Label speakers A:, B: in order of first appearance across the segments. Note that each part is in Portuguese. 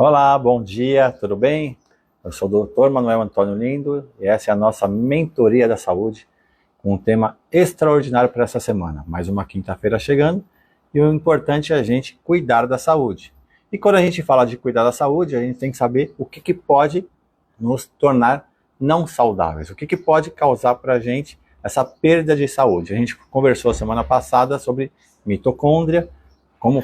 A: Olá, bom dia, tudo bem? Eu sou o Dr. Manuel Antônio Lindo e essa é a nossa mentoria da saúde com um tema extraordinário para essa semana. Mais uma quinta-feira chegando e o importante é a gente cuidar da saúde. E quando a gente fala de cuidar da saúde, a gente tem que saber o que pode nos tornar não saudáveis, o que pode causar para a gente essa perda de saúde. A gente conversou semana passada sobre mitocôndria, como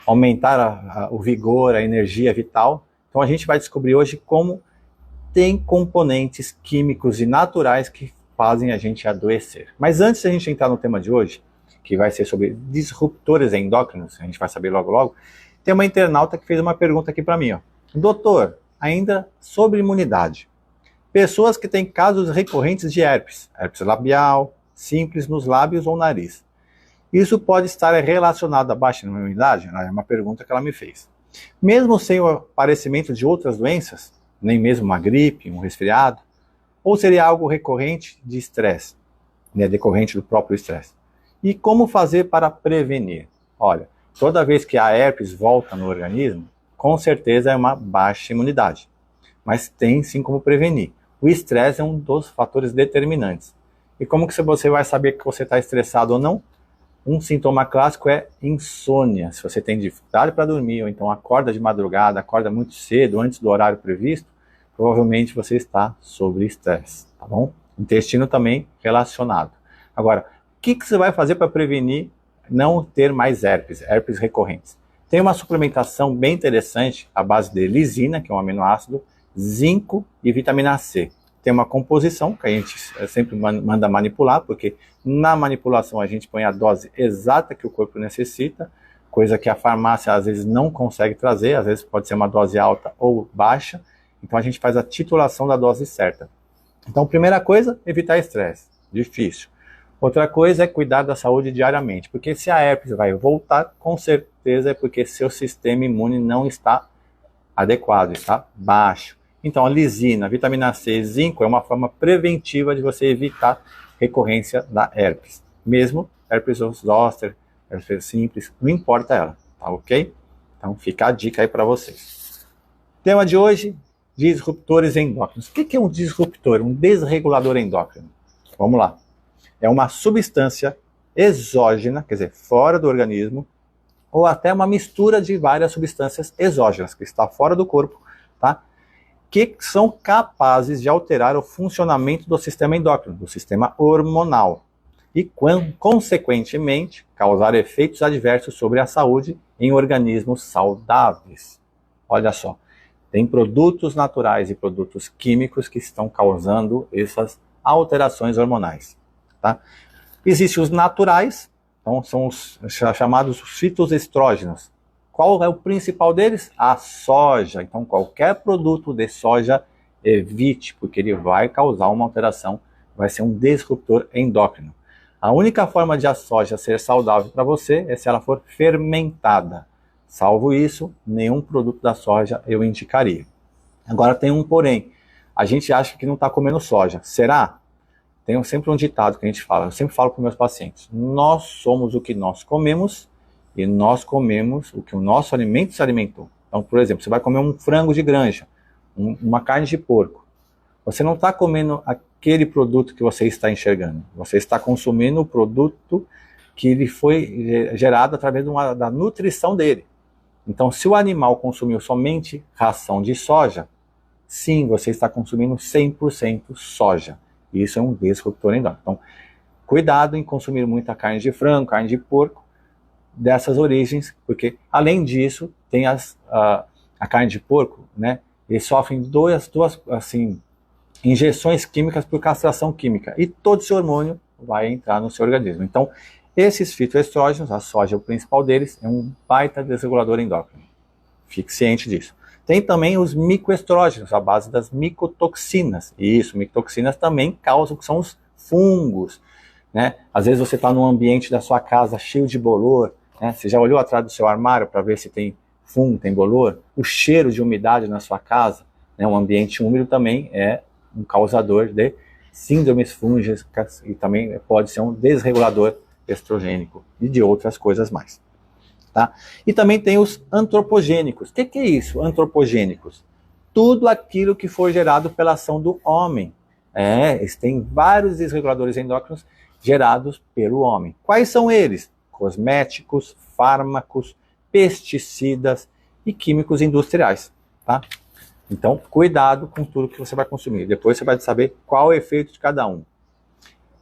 A: aumentar o vigor, a energia vital. Então a gente vai descobrir hoje como tem componentes químicos e naturais que fazem a gente adoecer. Mas antes de a gente entrar no tema de hoje, que vai ser sobre disruptores endócrinos, a gente vai saber logo logo, tem uma internauta que fez uma pergunta aqui para mim, ó. Doutor, ainda sobre imunidade. Pessoas que têm casos recorrentes de herpes labial, simples nos lábios ou nariz. Isso pode estar relacionado à baixa imunidade? É uma pergunta que ela me fez. Mesmo sem o aparecimento de outras doenças, nem mesmo uma gripe, um resfriado, ou seria algo recorrente de estresse, né, decorrente do próprio estresse? E como fazer para prevenir? Olha, toda vez que a herpes volta no organismo, com certeza é uma baixa imunidade, mas tem sim como prevenir. O estresse é um dos fatores determinantes. E como que você vai saber que você está estressado ou não? Um sintoma clássico é insônia. Se você tem dificuldade para dormir, ou então acorda de madrugada, acorda muito cedo, antes do horário previsto, provavelmente você está sob estresse, tá bom? Intestino também relacionado. Agora, o que você vai fazer para prevenir não ter mais herpes recorrentes? Tem uma suplementação bem interessante, à base de lisina, que é um aminoácido, zinco e vitamina C. Tem uma composição que a gente sempre manda manipular, porque na manipulação a gente põe a dose exata que o corpo necessita, coisa que a farmácia às vezes não consegue trazer, às vezes pode ser uma dose alta ou baixa, então a gente faz a titulação da dose certa. Então, primeira coisa, evitar estresse, difícil. Outra coisa é cuidar da saúde diariamente, porque se a herpes vai voltar, com certeza é porque seu sistema imune não está adequado, está baixo. Então, a lisina, vitamina C, zinco é uma forma preventiva de você evitar recorrência da herpes. Mesmo herpes zoster, herpes simples, não importa ela, tá ok? Então, fica a dica aí para vocês. Tema de hoje, disruptores endócrinos. O que é um disruptor, um desregulador endócrino? Vamos lá. É uma substância exógena, quer dizer, fora do organismo, ou até uma mistura de várias substâncias exógenas, que está fora do corpo, tá? Que são capazes de alterar o funcionamento do sistema endócrino, do sistema hormonal, e, consequentemente, causar efeitos adversos sobre a saúde em organismos saudáveis. Olha só, tem produtos naturais e produtos químicos que estão causando essas alterações hormonais. Tá? Existem os naturais, então são os chamados fitoestrógenos. Qual é o principal deles? A soja. Então, qualquer produto de soja, evite, porque ele vai causar uma alteração, vai ser um disruptor endócrino. A única forma de a soja ser saudável para você é se ela for fermentada. Salvo isso, nenhum produto da soja eu indicaria. Agora tem um porém. A gente acha que não está comendo soja. Será? Tem sempre um ditado que a gente fala, eu sempre falo para meus pacientes. Nós somos o que nós comemos, e nós comemos o que o nosso alimento se alimentou. Então, por exemplo, você vai comer um frango de granja, uma carne de porco. Você não está comendo aquele produto que você está enxergando. Você está consumindo o produto que ele foi gerado através da nutrição dele. Então, se o animal consumiu somente ração de soja, sim, você está consumindo 100% soja. Isso é um disruptor endócrino. Então, cuidado em consumir muita carne de frango, carne de porco, dessas origens, porque além disso tem a carne de porco, né? Eles sofrem duas assim, injeções químicas por castração química e todo esse hormônio vai entrar no seu organismo. Então, esses fitoestrógenos, a soja é o principal deles, é um baita desregulador endócrino. Fique ciente disso. Tem também os micoestrógenos, a base das micotoxinas. E isso, micotoxinas também causam, que são os fungos, né? Às vezes você está num ambiente da sua casa cheio de bolor, né? Você já olhou atrás do seu armário para ver se tem fungo, tem bolor? O cheiro de umidade na sua casa, né? Um ambiente úmido também é um causador de síndromes fúngicas e também pode ser um desregulador estrogênico e de outras coisas mais. Tá? E também tem os antropogênicos. O que é isso, antropogênicos? Tudo aquilo que for gerado pela ação do homem. Tem vários desreguladores endócrinos gerados pelo homem. Quais são eles? Cosméticos, fármacos, pesticidas e químicos industriais. Tá? Então, cuidado com tudo que você vai consumir. Depois você vai saber qual é o efeito de cada um.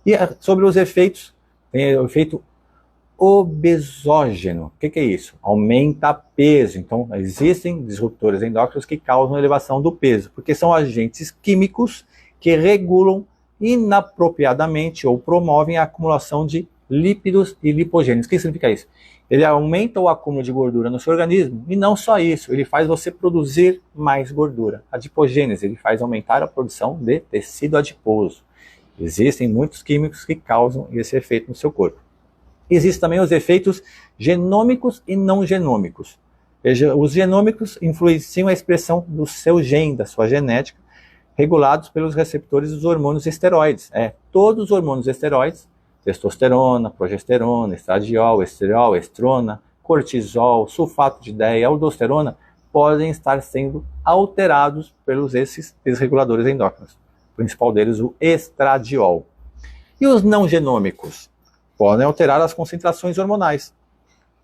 A: E sobre os efeitos, tem o efeito obesógeno. O que é isso? Aumenta peso. Então, existem disruptores endócrinos que causam elevação do peso, porque são agentes químicos que regulam inapropriadamente ou promovem a acumulação de lípidos e lipogênios. O que significa isso? Ele aumenta o acúmulo de gordura no seu organismo e não só isso, ele faz você produzir mais gordura. A adipogênese, ele faz aumentar a produção de tecido adiposo. Existem muitos químicos que causam esse efeito no seu corpo. Existem também os efeitos genômicos e não genômicos. Veja, os genômicos influenciam a expressão do seu gene, da sua genética, regulados pelos receptores dos hormônios esteroides. Todos os hormônios esteroides, testosterona, progesterona, estradiol, estriol, estrona, cortisol, sulfato de DEA, aldosterona, podem estar sendo alterados pelos esses desreguladores endócrinos. O principal deles, o estradiol. E os não genômicos? Podem alterar as concentrações hormonais,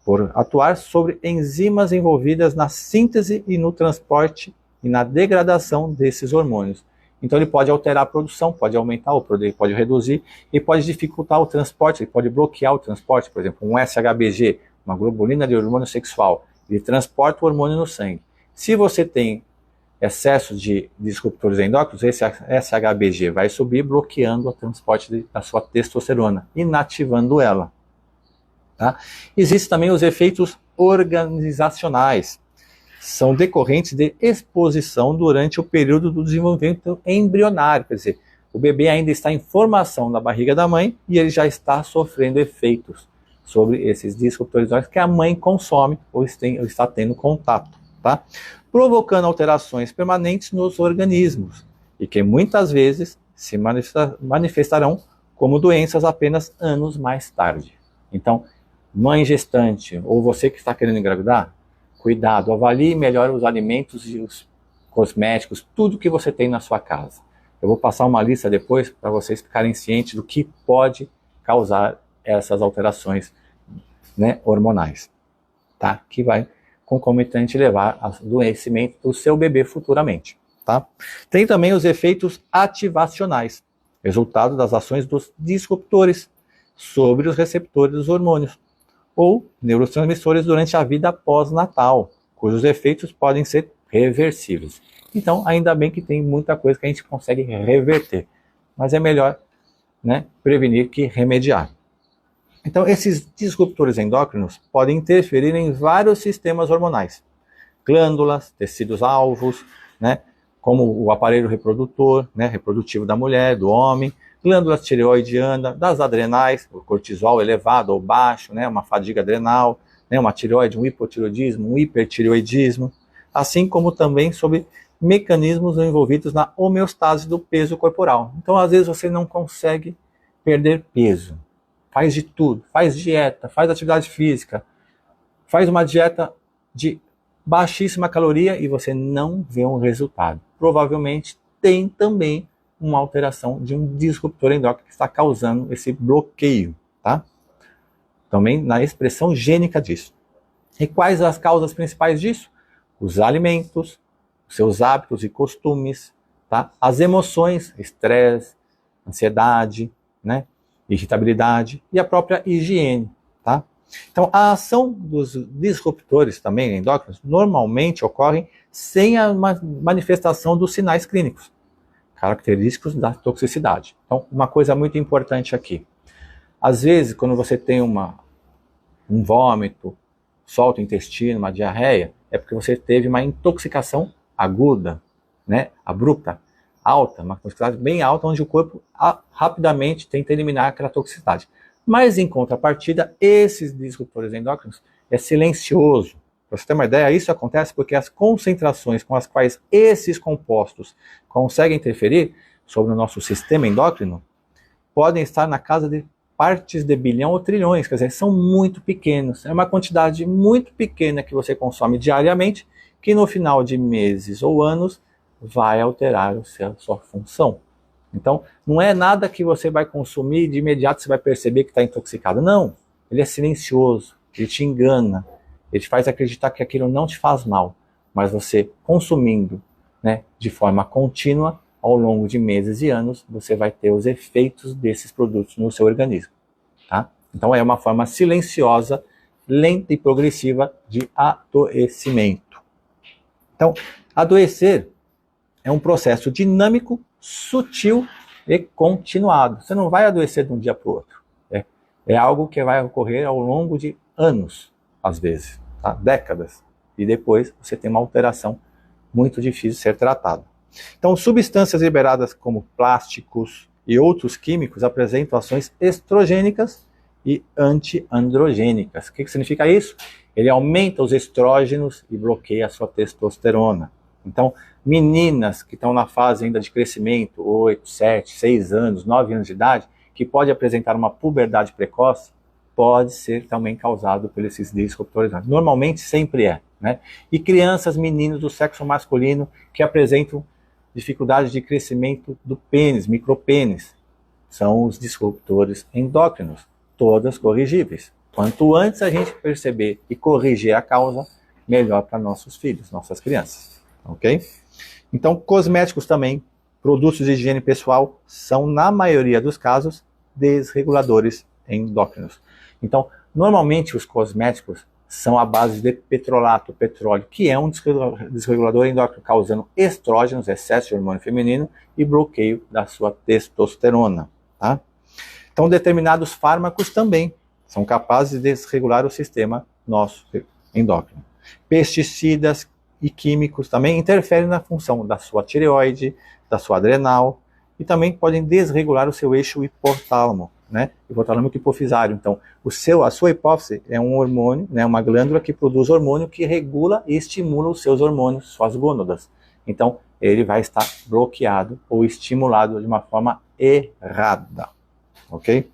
A: por atuar sobre enzimas envolvidas na síntese e no transporte e na degradação desses hormônios. Então ele pode alterar a produção, pode aumentar ou pode reduzir e pode dificultar o transporte, ele pode bloquear o transporte. Por exemplo, um SHBG, uma globulina de hormônio sexual, ele transporta o hormônio no sangue. Se você tem excesso de disruptores endócrinos, esse SHBG vai subir bloqueando o transporte da sua testosterona, inativando ela. Tá? Existem também os efeitos organizacionais. São decorrentes de exposição durante o período do desenvolvimento embrionário. Quer dizer, o bebê ainda está em formação na barriga da mãe e ele já está sofrendo efeitos sobre esses disruptores endócrinos que a mãe consome ou está tendo contato. Tá? Provocando alterações permanentes nos organismos e que muitas vezes se manifestarão como doenças apenas anos mais tarde. Então, mãe gestante ou você que está querendo engravidar, cuidado, avalie melhor os alimentos e os cosméticos, tudo que você tem na sua casa. Eu vou passar uma lista depois para vocês ficarem cientes do que pode causar essas alterações, né, hormonais, tá? Que vai concomitante levar ao adoecimento do seu bebê futuramente. Tá? Tem também os efeitos ativacionais, resultado das ações dos disruptores sobre os receptores dos hormônios, ou neurotransmissores durante a vida pós-natal, cujos efeitos podem ser reversíveis. Então, ainda bem que tem muita coisa que a gente consegue reverter, mas é melhor, né, prevenir que remediar. Então, esses disruptores endócrinos podem interferir em vários sistemas hormonais, glândulas, tecidos alvos, né, como o aparelho reprodutor, né, reprodutivo da mulher, do homem, glândulas tireoidiana, das adrenais, o cortisol elevado ou baixo, né, uma fadiga adrenal, né, uma tireoide, um hipotireoidismo, um hipertireoidismo, assim como também sobre mecanismos envolvidos na homeostase do peso corporal. Então, às vezes, você não consegue perder peso. Faz de tudo, faz dieta, faz atividade física, faz uma dieta de baixíssima caloria e você não vê um resultado. Provavelmente tem também uma alteração de um disruptor endócrino que está causando esse bloqueio, tá? Também na expressão gênica disso. E quais as causas principais disso? Os alimentos, os seus hábitos e costumes, tá? As emoções, estresse, ansiedade, né? Irritabilidade e a própria higiene, tá? Então, a ação dos disruptores também endócrinos normalmente ocorrem sem a manifestação dos sinais clínicos, característicos da toxicidade. Então, uma coisa muito importante aqui. Às vezes, quando você tem um vômito, solta o intestino, uma diarreia, é porque você teve uma intoxicação aguda, né, abrupta, alta, uma toxicidade bem alta, onde o corpo rapidamente tenta eliminar aquela toxicidade. Mas, em contrapartida, esses disruptores endócrinos é silencioso. Para você ter uma ideia, isso acontece porque as concentrações com as quais esses compostos conseguem interferir sobre o nosso sistema endócrino podem estar na casa de partes de bilhão ou trilhões, quer dizer, são muito pequenos. É uma quantidade muito pequena que você consome diariamente, que no final de meses ou anos vai alterar a sua função. Então, não é nada que você vai consumir e de imediato você vai perceber que está intoxicado. Não, ele é silencioso, ele te engana, ele te faz acreditar que aquilo não te faz mal, mas você consumindo, né, de forma contínua, ao longo de meses e anos, você vai ter os efeitos desses produtos no seu organismo. Tá? Então é uma forma silenciosa, lenta e progressiva de adoecimento. Então, adoecer é um processo dinâmico, sutil e continuado. Você não vai adoecer de um dia para o outro. É algo que vai ocorrer ao longo de anos, às vezes, tá? Décadas. E depois você tem uma alteração muito difícil de ser tratada. Então, substâncias liberadas como plásticos e outros químicos apresentam ações estrogênicas e antiandrogênicas. O que significa isso? Ele aumenta os estrógenos e bloqueia a sua testosterona. Então, meninas que estão na fase ainda de crescimento, 8, 7, 6 anos, 9 anos de idade, que pode apresentar uma puberdade precoce, pode ser também causado por esses disruptores. Normalmente sempre é, né? E crianças, meninos do sexo masculino que apresentam dificuldade de crescimento do pênis, micropênis, são os disruptores endócrinos, todas corrigíveis. Quanto antes a gente perceber e corrigir a causa, melhor para nossos filhos, nossas crianças, ok? Então, cosméticos também, produtos de higiene pessoal, são, na maioria dos casos, desreguladores endócrinos. Então, normalmente os cosméticos são à base de petrolato, petróleo, que é um desregulador endócrino, causando estrógenos, excesso de hormônio feminino e bloqueio da sua testosterona. Tá? Então, determinados fármacos também são capazes de desregular o sistema nosso endócrino. Pesticidas e químicos também interferem na função da sua tireoide, da sua adrenal, e também podem desregular o seu eixo hipotálamo, né? Hipotalâmico hipofisário. Então, a sua hipófise é um hormônio, né, uma glândula que produz hormônio que regula e estimula os seus hormônios, suas gônadas. Então, ele vai estar bloqueado ou estimulado de uma forma errada, ok?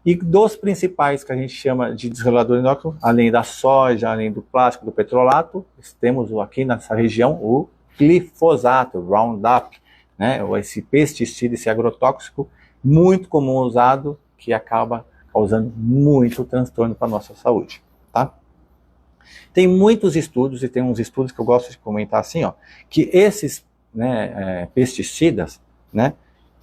A: E dos principais que a gente chama de desregulador endócrino, além da soja, além do plástico, do petrolato, temos aqui nessa região o glifosato, Roundup, né? Esse pesticida, esse agrotóxico muito comum usado, que acaba causando muito transtorno para a nossa saúde. Tá? Tem muitos estudos, e tem uns estudos que eu gosto de comentar assim, ó, que esses, né, pesticidas, né,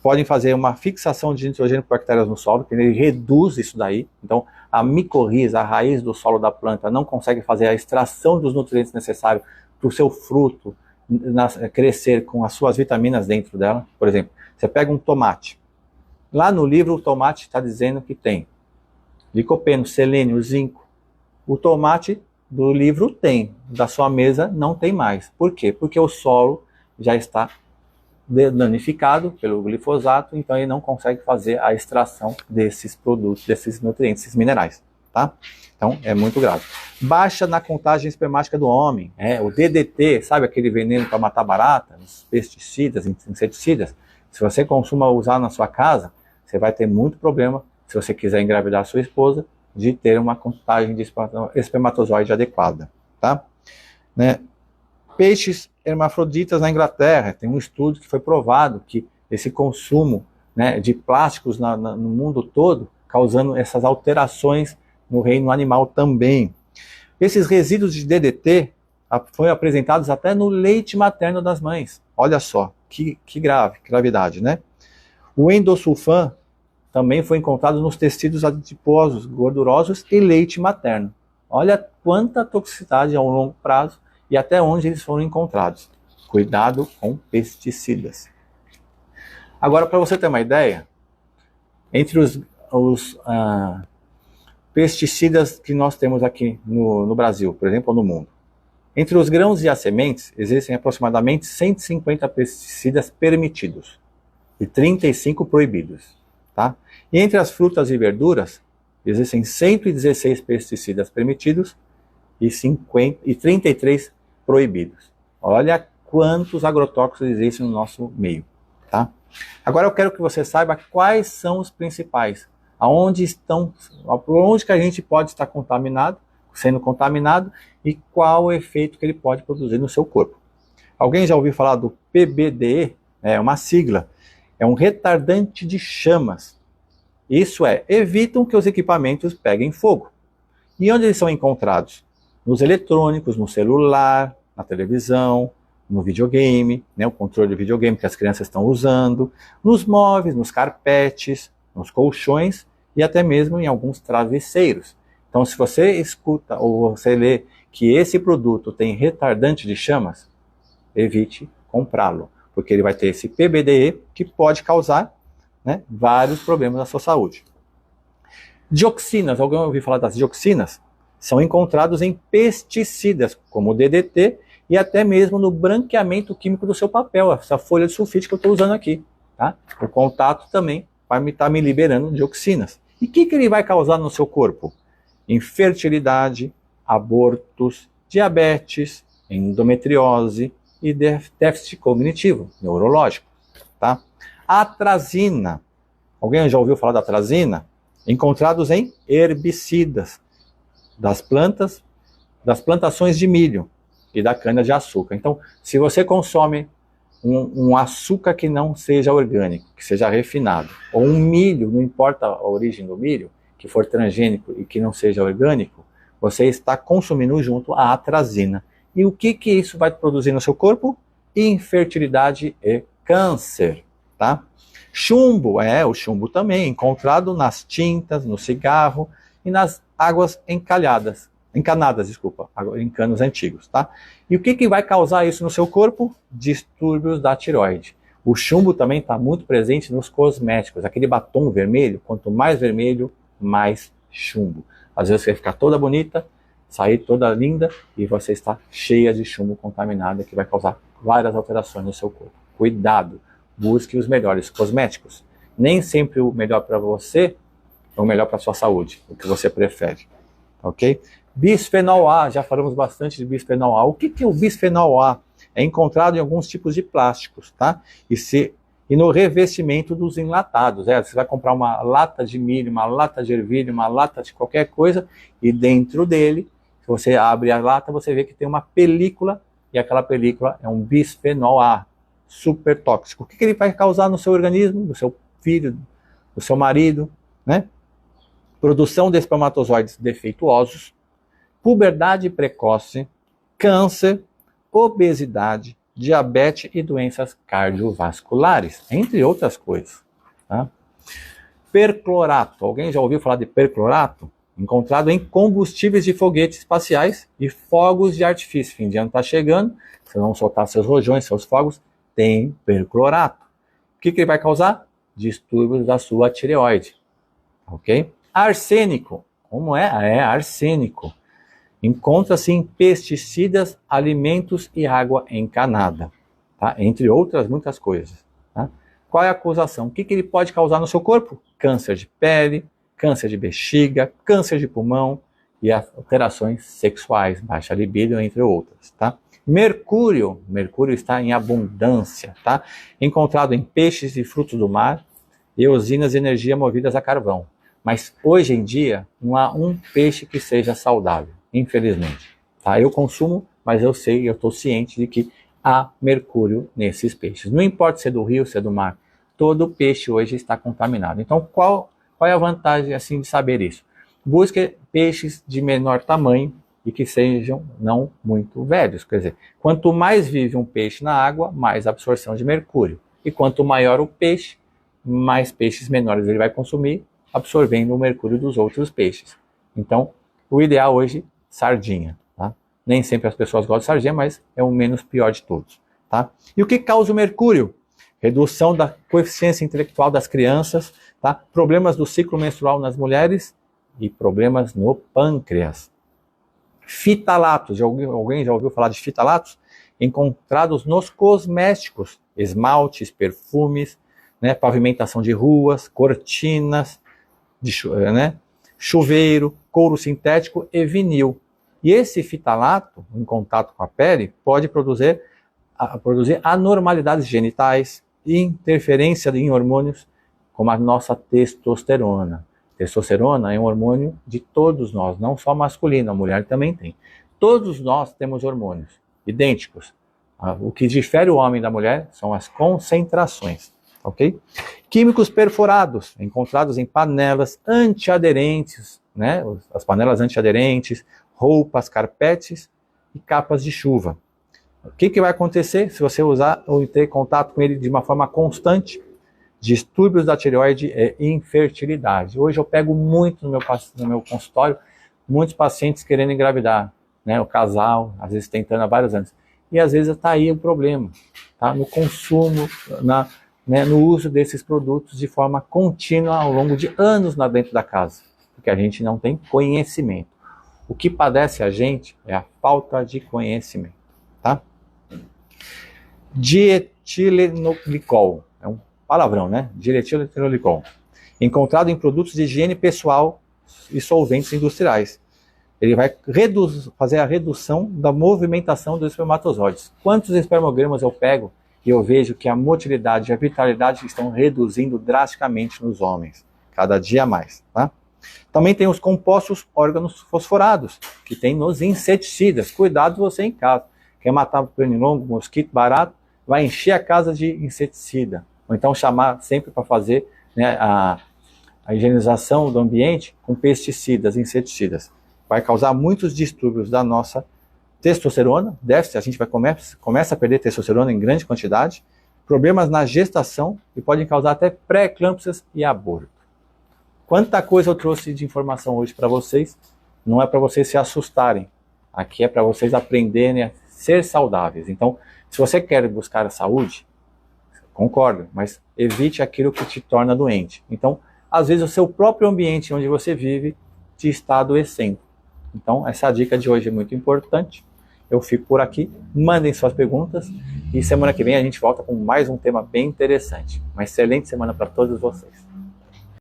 A: podem fazer uma fixação de nitrogênio por bactérias no solo, que ele reduz isso daí. Então, a micorriza, a raiz do solo da planta, não consegue fazer a extração dos nutrientes necessários para o seu fruto crescer com as suas vitaminas dentro dela. Por exemplo, você pega um tomate. Lá no livro o tomate está dizendo que tem licopeno, selênio, zinco. O tomate do livro tem, da sua mesa não tem mais. Por quê? Porque o solo já está danificado pelo glifosato, então ele não consegue fazer a extração desses produtos, desses nutrientes, esses minerais. Tá? Então é muito grave. Baixa na contagem espermática do homem, o DDT, sabe aquele veneno para matar barata, os pesticidas, inseticidas. Se você costuma usar na sua casa, você vai ter muito problema, se você quiser engravidar a sua esposa, de ter uma contagem de espermatozoide adequada. Tá? Né? Peixes hermafroditas na Inglaterra, tem um estudo que foi provado que esse consumo, né, de plásticos no mundo todo, causando essas alterações no reino animal também. Esses resíduos de DDT foram apresentados até no leite materno das mães. Olha só, que gravidade, né? O endosulfan também foi encontrado nos tecidos adiposos, gordurosos e leite materno. Olha quanta toxicidade a um longo prazo e até onde eles foram encontrados. Cuidado com pesticidas. Agora, para você ter uma ideia, entre os pesticidas que nós temos aqui no Brasil, por exemplo, ou no mundo, entre os grãos e as sementes, existem aproximadamente 150 pesticidas permitidos e 35 proibidos. Tá? E entre as frutas e verduras, existem 116 pesticidas permitidos e 33 proibidos. Olha quantos agrotóxicos existem no nosso meio. Tá? Agora eu quero que você saiba quais são os principais. por onde que a gente pode estar sendo contaminado e qual o efeito que ele pode produzir no seu corpo. Alguém já ouviu falar do PBDE? É uma sigla, é um retardante de chamas. Isso evitam que os equipamentos peguem fogo. E onde eles são encontrados? Nos eletrônicos, no celular, na televisão, no videogame, né, o controle do videogame que as crianças estão usando, nos móveis, nos carpetes, nos colchões e até mesmo em alguns travesseiros. Então, se você escuta ou você lê que esse produto tem retardante de chamas, evite comprá-lo, porque ele vai ter esse PBDE que pode causar, né, vários problemas na sua saúde. Dioxinas, alguém ouviu falar das dioxinas? São encontrados em pesticidas, como o DDT, e até mesmo no branqueamento químico do seu papel, essa folha de sulfite que eu estou usando aqui. Tá? O contato também vai estar me liberando dioxinas. E o que ele vai causar no seu corpo? Infertilidade, abortos, diabetes, endometriose e déficit cognitivo, neurológico. Tá? Atrazina. Alguém já ouviu falar da atrazina? Encontrados em herbicidas das plantações de milho e da cana-de-açúcar. Então, se você consome um açúcar que não seja orgânico, que seja refinado, ou um milho, não importa a origem do milho, que for transgênico e que não seja orgânico, você está consumindo junto a atrazina. E o que isso vai produzir no seu corpo? Infertilidade e câncer, tá? Chumbo, o chumbo também, encontrado nas tintas, no cigarro e nas águas encanadas, em canos antigos, tá? E o que vai causar isso no seu corpo? Distúrbios da tireoide. O chumbo também está muito presente nos cosméticos, aquele batom vermelho, quanto mais vermelho, mais chumbo. Às vezes você vai ficar toda bonita, sair toda linda e você está cheia de chumbo contaminado que vai causar várias alterações no seu corpo. Cuidado, busque os melhores cosméticos. Nem sempre o melhor para você é o melhor para a sua saúde, o que você prefere, ok? Bisfenol A, já falamos bastante de bisfenol A. O que é o bisfenol A? É encontrado em alguns tipos de plásticos, tá? E no revestimento dos enlatados. Você vai comprar uma lata de milho, uma lata de ervilha, uma lata de qualquer coisa, e dentro dele, se você abre a lata, você vê que tem uma película, e aquela película é um bisfenol A, super tóxico. O que ele vai causar no seu organismo, do seu filho, do seu marido, né? Produção de espermatozoides defeituosos, puberdade precoce, câncer, obesidade, diabetes e doenças cardiovasculares, entre outras coisas. Tá? Perclorato. Alguém já ouviu falar de perclorato? Encontrado em combustíveis de foguetes espaciais e fogos de artifício. Fim de ano está chegando, vocês vão soltar seus rojões, seus fogos, tem perclorato. O que ele vai causar? Distúrbios da sua tireoide. Ok? Arsênico. Como é? Arsênico. Encontra-se em pesticidas, alimentos e água encanada, tá? Entre outras muitas coisas. Tá? Qual é a acusação? O que ele pode causar no seu corpo? Câncer de pele, câncer de bexiga, câncer de pulmão e alterações sexuais, baixa libido, entre outras. Tá? Mercúrio está em abundância, tá? Encontrado em peixes e frutos do mar e usinas de energia movidas a carvão. Mas hoje em dia não há um peixe que seja saudável, infelizmente. Tá? Eu consumo, mas eu estou ciente de que há mercúrio nesses peixes. Não importa se é do rio, se é do mar, todo peixe hoje está contaminado. Então qual é a vantagem assim, de saber isso? Busque peixes de menor tamanho e que sejam não muito velhos. Quer dizer, quanto mais vive um peixe na água, mais absorção de mercúrio. E quanto maior o peixe, mais peixes menores ele vai consumir, absorvendo o mercúrio dos outros peixes. Então, o ideal hoje, sardinha. Tá? Nem sempre as pessoas gostam de sardinha, mas é o menos pior de todos. Tá? E o que causa o mercúrio? Redução da coeficiência intelectual das crianças, tá? Problemas do ciclo menstrual nas mulheres e problemas no pâncreas. Fitalatos, alguém já ouviu falar de fitalatos? Encontrados nos cosméticos, esmaltes, perfumes, né? Pavimentação de ruas, cortinas, chuveiro, couro sintético e vinil. E esse fitalato, em contato com a pele, pode produzir anormalidades genitais e interferência em hormônios, como a nossa testosterona. Testosterona é um hormônio de todos nós, não só masculino, a mulher também tem. Todos nós temos hormônios idênticos. O que difere o homem da mulher são as concentrações, ok? Químicos perfurados, encontrados em panelas antiaderentes, né? As panelas antiaderentes, roupas, carpetes e capas de chuva. O que vai acontecer se você usar ou ter contato com ele de uma forma constante? Distúrbios da tireoide e infertilidade. Hoje eu pego muito no meu consultório, muitos pacientes querendo engravidar, né? O casal, às vezes tentando há vários anos. E às vezes está aí o problema, tá? No consumo, no uso desses produtos de forma contínua ao longo de anos dentro da casa, porque a gente não tem conhecimento. O que padece a gente é a falta de conhecimento, tá? Dietilenoglicol, é um palavrão, né? Dietilenoglicol, encontrado em produtos de higiene pessoal e solventes industriais. Ele vai fazer a redução da movimentação dos espermatozoides. Quantos espermogramas eu pego e eu vejo que a motilidade e a vitalidade estão reduzindo drasticamente nos homens, cada dia mais, tá? Também tem os compostos órgãos fosforados, que tem nos inseticidas. Cuidado você em casa. Quer matar pernilongo, mosquito barato, vai encher a casa de inseticida. Ou então chamar sempre para fazer, né, a higienização do ambiente com pesticidas, inseticidas. Vai causar muitos distúrbios da nossa testosterona, déficit, a gente começa a perder testosterona em grande quantidade, problemas na gestação e podem causar até pré-eclâmpsias e aborto. Quanta coisa eu trouxe de informação hoje para vocês, não é para vocês se assustarem, aqui é para vocês aprenderem a ser saudáveis. Então, se você quer buscar a saúde, concordo, mas evite aquilo que te torna doente. Então, às vezes o seu próprio ambiente onde você vive te está adoecendo. Então, essa dica de hoje é muito importante. Eu fico por aqui, mandem suas perguntas e semana que vem a gente volta com mais um tema bem interessante. Uma excelente semana para todos vocês.